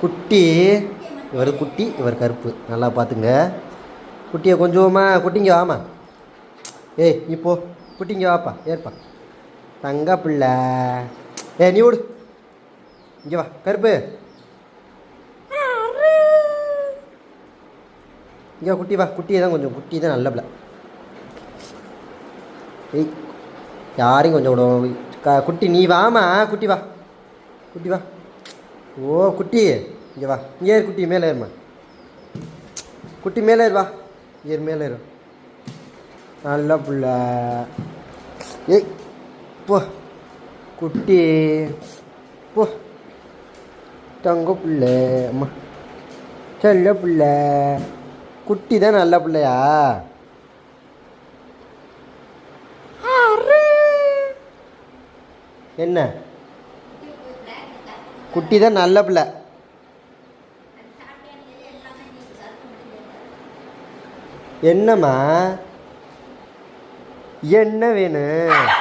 குட்டி இவர் குட்டி, இவர் கருப்பு. நல்லா பார்த்துங்க. குட்டியை கொஞ்சமா குட்டிங்க வாமா. ஏய் இப்போ குட்டிங்க வாப்பா, ஏற்பா தங்க பிள்ளை. நீ விடு, இங்கே வா கருப்பு. இங்கே குட்டி வா. குட்டியை தான் கொஞ்சம், குட்டி தான் நல்ல பிள்ளை. ஏய் யாரையும் கொஞ்சம் விடும். குட்டி நீ வாமா. குட்டி வா, குட்டி வா. ஓ குட்டி இங்கே வா. இங்கே ஏறு குட்டி, மேலே ஏறுமா. குட்டி மேலே ஏறு, வா ஏறு, மேலே ஏறு. நல்ல பிள்ளை. ஏய் போ குட்டி போ. தங்க பிள்ளை, அம்மா செல்ல பிள்ளை. குட்டி தான் நல்ல பிள்ளையா? என்ன குட்டி தான் நல்ல பிள்ளை. என்னம்மா என்ன வேணும்?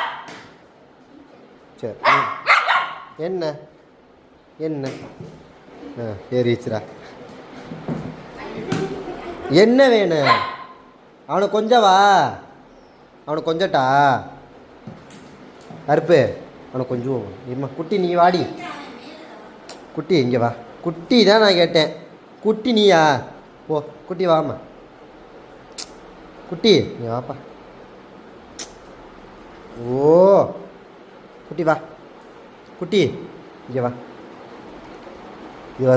சரி என்ன என்ன ஏறிச்சுரா. என்ன வேணும்? அவனுக்கு கொஞ்சம் வா. அவனுக்கு கொஞ்சட்டா கருப்பு. அவனுக்கு கொஞ்சம் இருமா. குட்டி நீ வாடி. குட்டி இங்கே வா. குட்டி தான் நான் கேட்டேன். குட்டி நீயா? ஓ குட்டி வாம்மா. குட்டி நீ வாப்பா. ஓ குட்டி வா. குட்டி இங்கே வா. இது வந்து